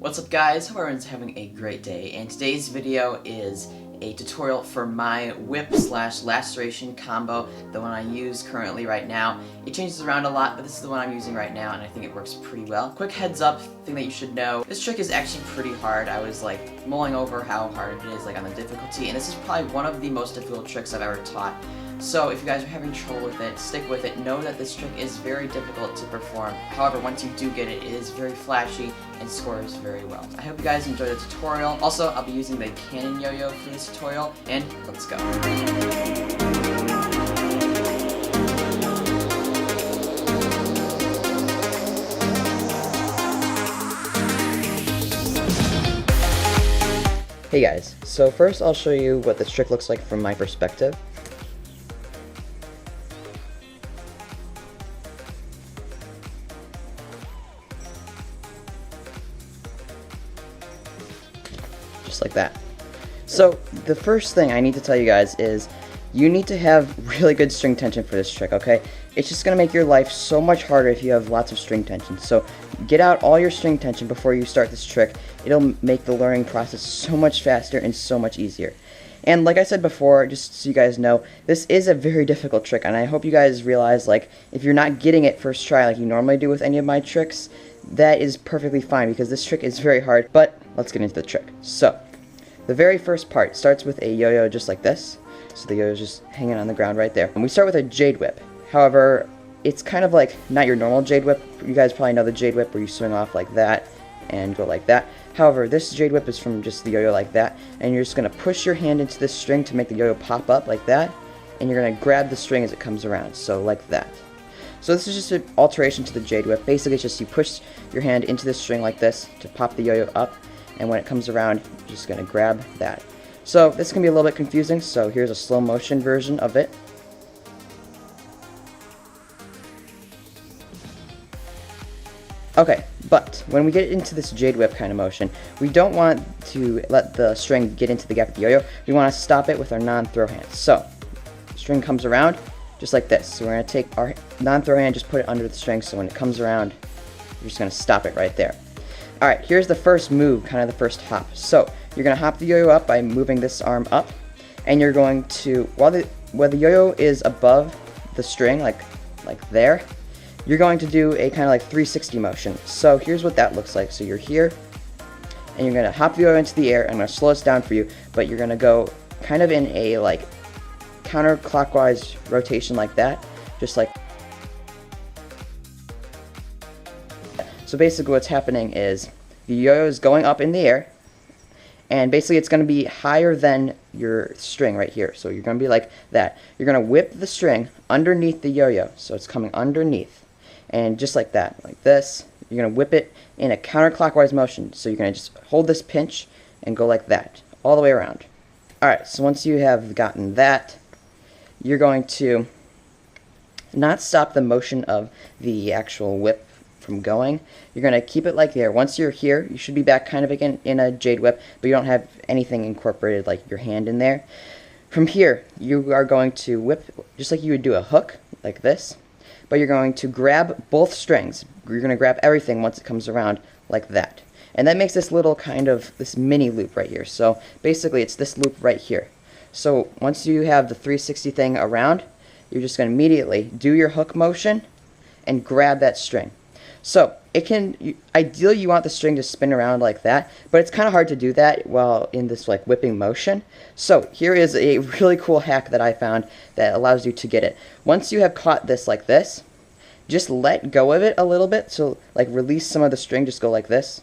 What's up guys, hope everyone's having a great day, and today's video is a tutorial for my whip slash laceration combo, the one I use currently right now. It changes around a lot, but this is the one I'm using right now and I think it works pretty well. Quick heads up, thing that you should know, this trick is actually pretty hard. I was like mulling over how hard it is, like on the difficulty, and this is probably one of the most difficult tricks I've ever taught. So if you guys are having trouble with it, stick with it. Know that this trick is very difficult to perform. However, once you do get it, it is very flashy and scores very well. I hope you guys enjoy the tutorial. Also, I'll be using the Canon YoYo for this tutorial, and let's go. Hey guys, so first I'll show you what this trick looks like from my perspective. Just like that. So the first thing I need to tell you guys is you need to have really good string tension for this trick, okay? It's just going to make your life so much harder if you have lots of string tension. So get out all your string tension before you start this trick. It'll make the learning process so much faster and so much easier. And like I said before, just so you guys know, this is a very difficult trick, and I hope you guys realize, like, if you're not getting it first try like you normally do with any of my tricks, that is perfectly fine because this trick is very hard. But let's get into the trick. So the very first part starts with a yo-yo just like this. So the yo-yo is just hanging on the ground right there. And we start with a jade whip. However, it's kind of like not your normal jade whip. You guys probably know the jade whip where you swing off like that and go like that. However, this jade whip is from just the yo-yo like that. And you're just going to push your hand into this string to make the yo-yo pop up like that. And you're going to grab the string as it comes around. So like that. So this is just an alteration to the jade whip. Basically, it's just you push your hand into the string like this to pop the yo-yo up. And when it comes around, you're just going to grab that. So this can be a little bit confusing, so here's a slow motion version of it. Okay, but when we get into this jade whip kind of motion, we don't want to let the string get into the gap of the yo-yo. We want to stop it with our non-throw hand. So, the string comes around just like this. So we're going to take our non-throw hand, just put it under the string, so when it comes around, you're just going to stop it right there. Alright, here's the first move, kind of the first hop. So, you're going to hop the yo-yo up by moving this arm up, and you're going to, while the yo-yo is above the string, like there, you're going to do a kind of like 360 motion. So here's what that looks like. So you're here, and you're going to hop the yo-yo into the air. I'm going to slow this down for you, but you're going to go kind of in a like counterclockwise rotation like that, just like. So basically what's happening is the yo-yo is going up in the air, and basically it's going to be higher than your string right here. So you're going to be like that. You're going to whip the string underneath the yo-yo, so it's coming underneath. And just like that, like this, you're going to whip it in a counterclockwise motion. So you're going to just hold this pinch and go like that, all the way around. Alright, so once you have gotten that, you're going to not stop the motion of the actual whip from going. You're going to keep it like there. Once you're here, you should be back kind of again in a jade whip, but you don't have anything incorporated like your hand in there. From here, you are going to whip just like you would do a hook, like this, but you're going to grab both strings. You're going to grab everything once it comes around like that. And that makes this little kind of, this mini loop right here. So basically it's this loop right here. So once you have the 360 thing around, you're just going to immediately do your hook motion and grab that string. So it can, ideally you want the string to spin around like that, but it's kind of hard to do that while in this like whipping motion. So here is a really cool hack that I found that allows you to get it. Once you have caught this like this, just let go of it a little bit. So like release some of the string, just go like this.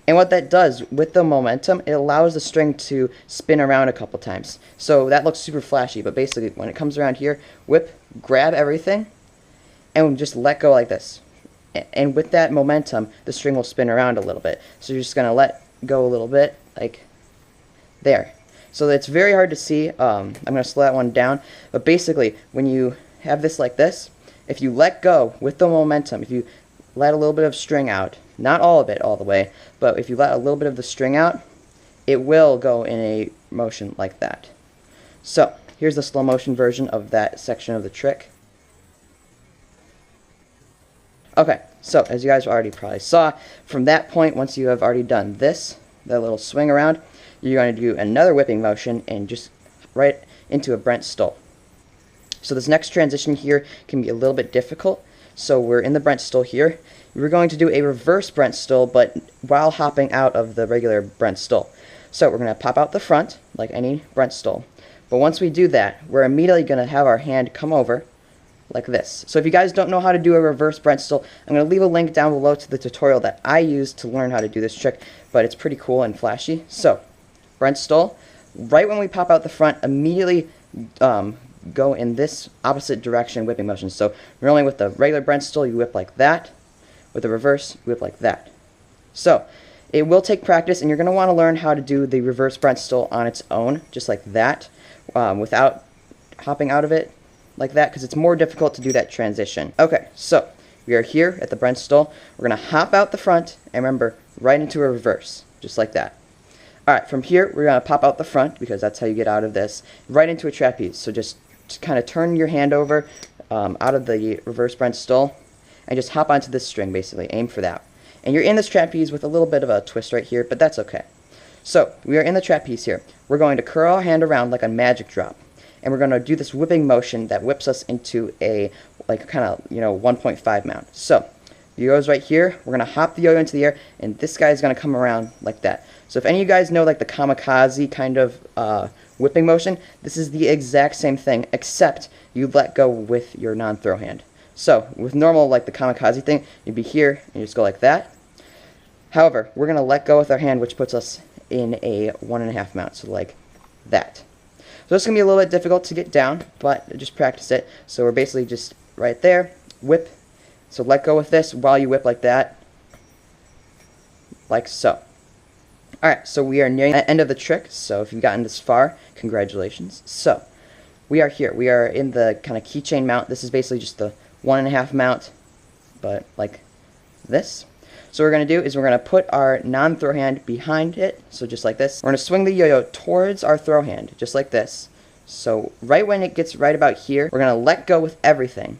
And what that does with the momentum, it allows the string to spin around a couple times. So that looks super flashy, but basically when it comes around here, whip, grab everything, and just let go like this. And with that momentum, the string will spin around a little bit. So you're just going to let go a little bit, like there. So it's very hard to see. I'm going to slow that one down. But basically, when you have this like this, if you let go with the momentum, if you let a little bit of string out, not all of it all the way, but if you let a little bit of the string out, it will go in a motion like that. So here's the slow motion version of that section of the trick. Okay, So, as you guys already probably saw, from that point, once you have already done this, that little swing around, you're going to do another whipping motion and just right into a Brent stole. So this next transition here can be a little bit difficult. So we're in the Brent stole here. We're going to do a reverse Brent stole, but while hopping out of the regular Brent stole. So we're going to pop out the front, like any Brent stole. But once we do that, we're immediately going to have our hand come over like this. So if you guys don't know how to do a reverse Brent stole, I'm going to leave a link down below to the tutorial that I used to learn how to do this trick, but it's pretty cool and flashy. So, Brent stole, right when we pop out the front, immediately go in this opposite direction whipping motion. So, normally with the regular Brent stole, you whip like that. With the reverse, you whip like that. So, it will take practice, and you're going to want to learn how to do the reverse Brent stole on its own, just like that, without hopping out of it like that, because it's more difficult to do that transition. Okay, so we are here at the Brent stole. We're going to hop out the front, and remember, right into a reverse, just like that. Alright, from here, we're going to pop out the front, because that's how you get out of this, right into a trapeze. So just kind of turn your hand over out of the reverse Brent stole, and just hop onto this string, basically. Aim for that. And you're in this trapeze with a little bit of a twist right here, but that's okay. So, we are in the trapeze here. We're going to curl our hand around like a magic drop. And we're going to do this whipping motion that whips us into a, like, kind of, 1.5 mount. So, the yo-yo's right here. We're going to hop the yo-yo into the air, and this guy's going to come around like that. So, if any of you guys know, like, the kamikaze kind of whipping motion, this is the exact same thing, except you let go with your non-throw hand. So, with normal, like, the kamikaze thing, you'd be here, and you just go like that. However, we're going to let go with our hand, which puts us in a 1.5 mount, so like that. So this is going to be a little bit difficult to get down, but just practice it. So we're basically just right there, whip. So let go with this while you whip like that, like so. Alright, so we are nearing the end of the trick, so if you've gotten this far, congratulations. So, we are here. We are in the kind of keychain mount. This is basically just the 1.5 mount, but like this. So what we're going to do is we're going to put our non-throw hand behind it, so just like this. We're going to swing the yo-yo towards our throw hand, just like this. So right when it gets right about here, we're going to let go with everything.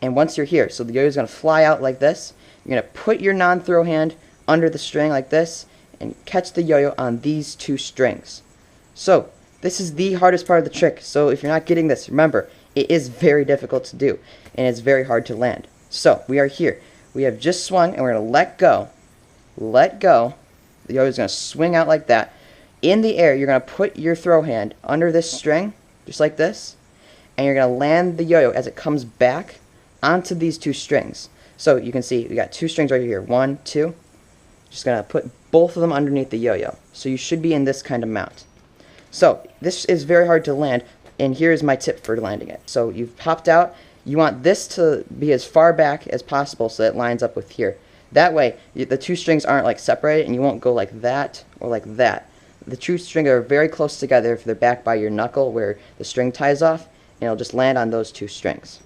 And once you're here, so the yo-yo is going to fly out like this. You're going to put your non-throw hand under the string like this, and catch the yo-yo on these two strings. So this is the hardest part of the trick, so if you're not getting this, remember, it is very difficult to do, and it's very hard to land. So we are here. We have just swung, and we're going to let go. Let go. The yo-yo is going to swing out like that. In the air, you're going to put your throw hand under this string, just like this, and you're going to land the yo-yo as it comes back onto these two strings. So you can see we got two strings right here. 1, 2. Just going to put both of them underneath the yo-yo. So you should be in this kind of mount. So this is very hard to land, and here's my tip for landing it. So you've popped out. You want this to be as far back as possible so it lines up with here. That way, the two strings aren't like separated, and you won't go like that or like that. The two strings are very close together if they're back by your knuckle where the string ties off, and it'll just land on those two strings.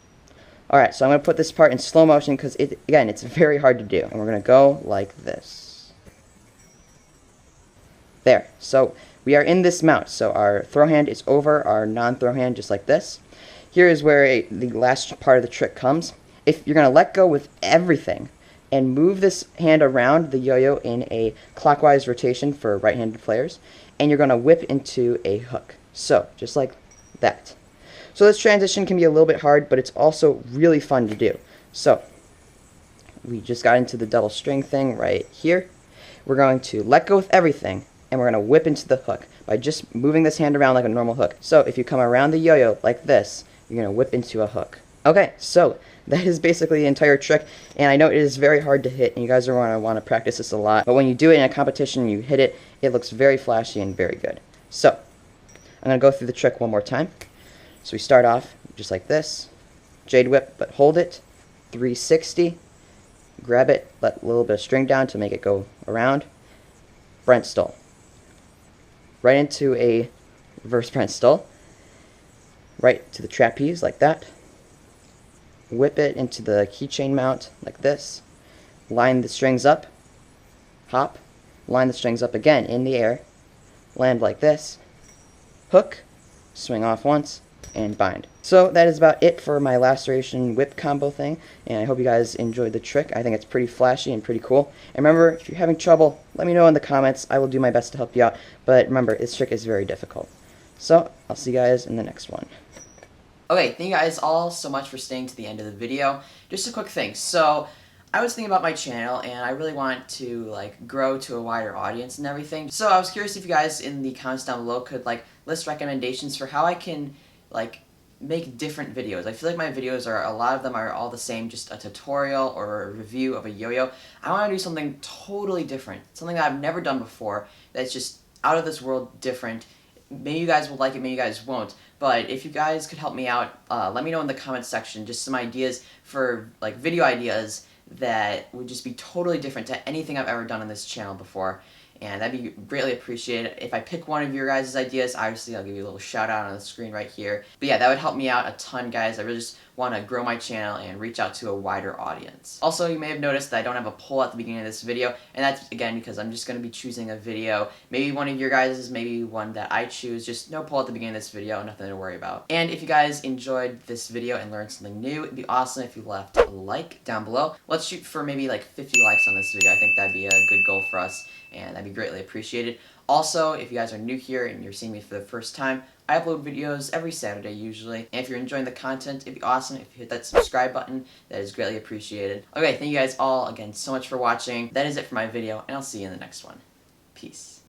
Alright, so I'm going to put this part in slow motion because, again, it's very hard to do. And we're going to go like this. There. So we are in this mount. So our throw hand is over our non-throw hand, just like this. Here is where the last part of the trick comes. If you're going to let go with everything and move this hand around the yo-yo in a clockwise rotation for right-handed players, and you're going to whip into a hook. So, just like that. So this transition can be a little bit hard, but it's also really fun to do. So, we just got into the double string thing right here. We're going to let go with everything, and we're going to whip into the hook by just moving this hand around like a normal hook. So, if you come around the yo-yo like this, you're going to whip into a hook. Okay, so that is basically the entire trick, and I know it is very hard to hit, and you guys are going to want to practice this a lot, but when you do it in a competition and you hit it, it looks very flashy and very good. So, I'm going to go through the trick one more time. So we start off just like this, jade whip, but hold it, 360, grab it, let a little bit of string down to make it go around, Brent stole. Right into a reverse Brent stole. Right to the trapeze, like that. Whip it into the keychain mount, like this. Line the strings up. Hop. Line the strings up again in the air. Land like this. Hook. Swing off once. and bind. So that is about it for my laceration whip combo thing, and I hope you guys enjoyed the trick. I think it's pretty flashy and pretty cool. And remember, if you're having trouble, let me know in the comments. I will do my best to help you out, but remember, this trick is very difficult. So I'll see you guys in the next one. Okay, thank you guys all so much for staying to the end of the video. Just a quick thing. So I was thinking about my channel, and I really want to like grow to a wider audience and everything. So I was curious if you guys in the comments down below could like list recommendations for how I can like make different videos. I feel like my videos are, a lot of them are all the same, just a tutorial or a review of a yo-yo. I want to do something totally different, something that I've never done before, that's just out of this world different. Maybe you guys will like it, maybe you guys won't, but if you guys could help me out, let me know in the comments section just some ideas for like video ideas that would just be totally different to anything I've ever done on this channel before, and that'd be greatly appreciated. If I pick one of your guys' ideas, obviously I'll give you a little shout out on the screen right here. But yeah, that would help me out a ton, guys. I really just want to grow my channel and reach out to a wider audience. Also, you may have noticed that I don't have a poll at the beginning of this video, and that's again because I'm just going to be choosing a video. Maybe one of your guys', maybe one that I choose. Just no poll at the beginning of this video, nothing to worry about. And if you guys enjoyed this video and learned something new, it'd be awesome if you left a like down below. Let's shoot for maybe like 50 likes on this video. I think that'd be a good goal for us, and that'd be greatly appreciated. Also, if you guys are new here and you're seeing me for the first time, I upload videos every Saturday usually, and if you're enjoying the content, it'd be awesome if you hit that subscribe button. That is greatly appreciated. Okay, thank you guys all again so much for watching. That is it for my video, and I'll see you in the next one. Peace.